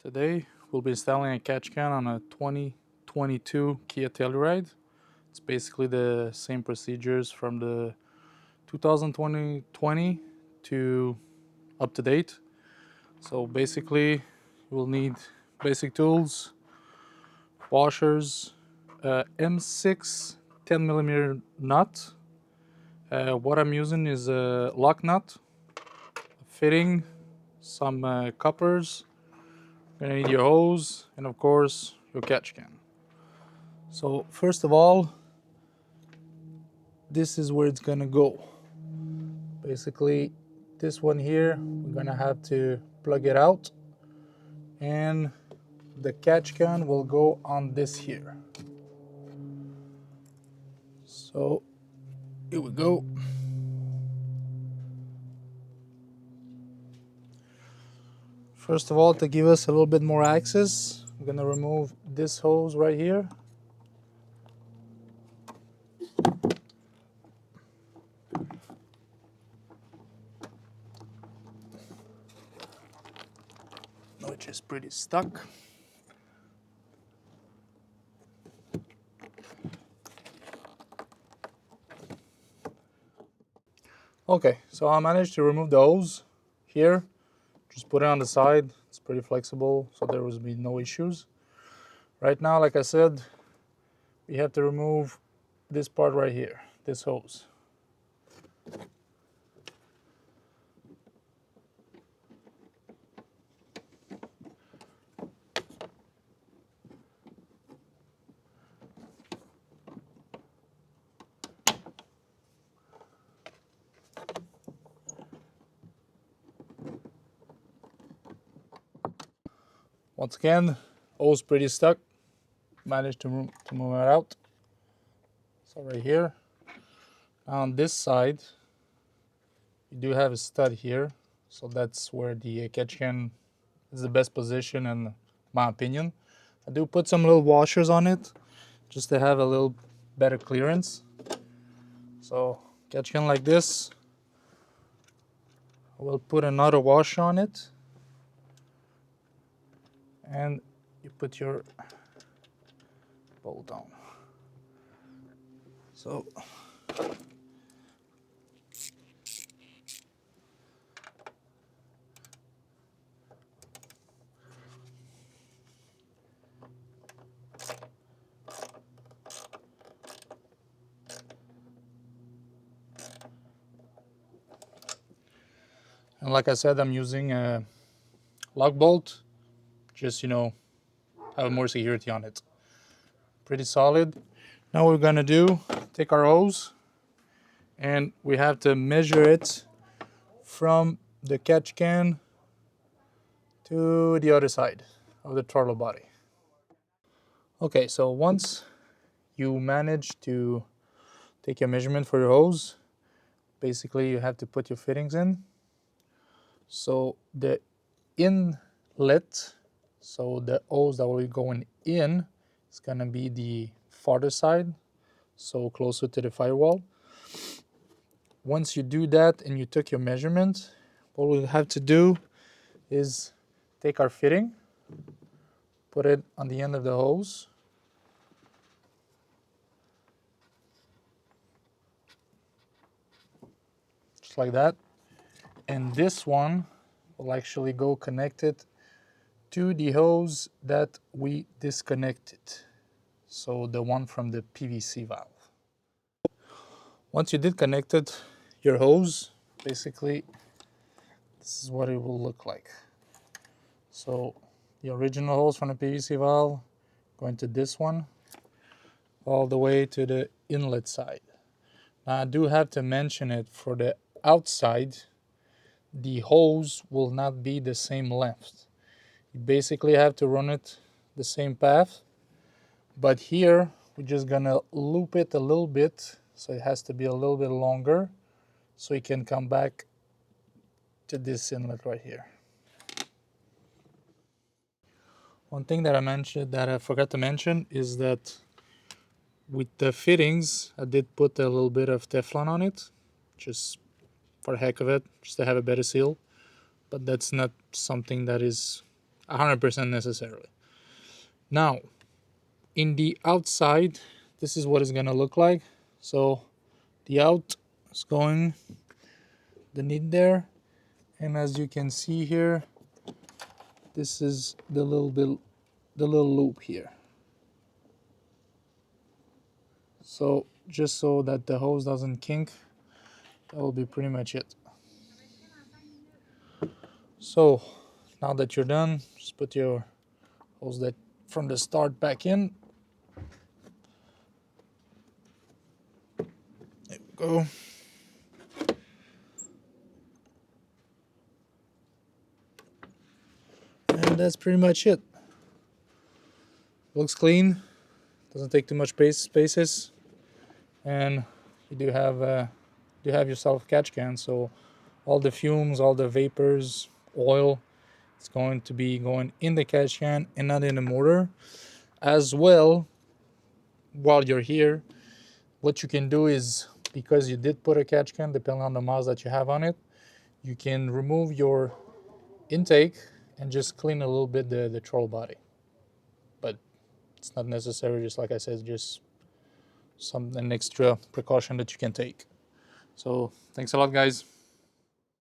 Today we'll be installing a catch can on a 2022 Kia Telluride. It's basically the same procedures from the 2020 to up to date. So basically we'll need basic tools, washers, M6 10mm nut. What I'm using is a lock nut, fitting, some coppers. Gonna need your hose and of course your catch can. So first of all, this is where it's gonna go. Basically this one here, we're gonna have to plug it out and the catch can will go on this here. So here we go. First of all, to give us a little bit more access, I'm gonna remove this hose right here. Which is pretty stuck. Okay, so I managed to remove the hose here. Just put it on the side. It's pretty flexible, so there will be no issues. Right now, like I said, we have to remove this part right here, this hose. Once again, hose pretty stuck. Managed to move it out. So right here. On this side, you do have a stud here. So that's where the catch can is the best position in my opinion. I do put some little washers on it just to have a little better clearance. So catch can like this. I will put another washer on it. And you put your bolt on. So and like I said, I'm using a lock bolt, just have more security on it. Pretty solid. Now what we're gonna do, take our hose and we have to measure it from the catch can to the other side of the throttle body. Okay, so once you manage to take your measurement for your hose, basically you have to put your fittings in. So the inlet, so the hose that will be going in, is gonna be the farther side, so closer to the firewall. Once you do that and you took your measurement, what we'll have to do is take our fitting, put it on the end of the hose, just like that, and this one will actually go connected to the hose that we disconnected, so the one from the PVC valve. Once you did connected your hose, basically this is what it will look like. So the original hose from the PVC valve going to this one all the way to the inlet side. Now I do have to mention it, for the outside the hose will not be the same length. You basically have to run it the same path, but here we're just gonna loop it a little bit, so it has to be a little bit longer so it can come back to this inlet right here. One thing that I forgot to mention is that with the fittings I did put a little bit of Teflon on it, just for the heck of it, just to have a better seal, but that's not something that is 100% necessarily. Now, in the outside, this is what it's gonna look like. So the out is going the knit there, and as you can see here, this is the little loop here. So just so that the hose doesn't kink, that will be pretty much it. So now that you're done, just put your hose that from the start back in. There we go. And that's pretty much it. Looks clean, doesn't take too much spaces, and you do have yourself a catch can. So all the fumes, all the vapors, oil, it's going to be going in the catch can and not in the motor. As well, while you're here, what you can do is, because you did put a catch can, depending on the miles that you have on it, you can remove your intake and just clean a little bit the throttle body. But it's not necessary, just like I said, just an extra precaution that you can take. So thanks a lot, guys.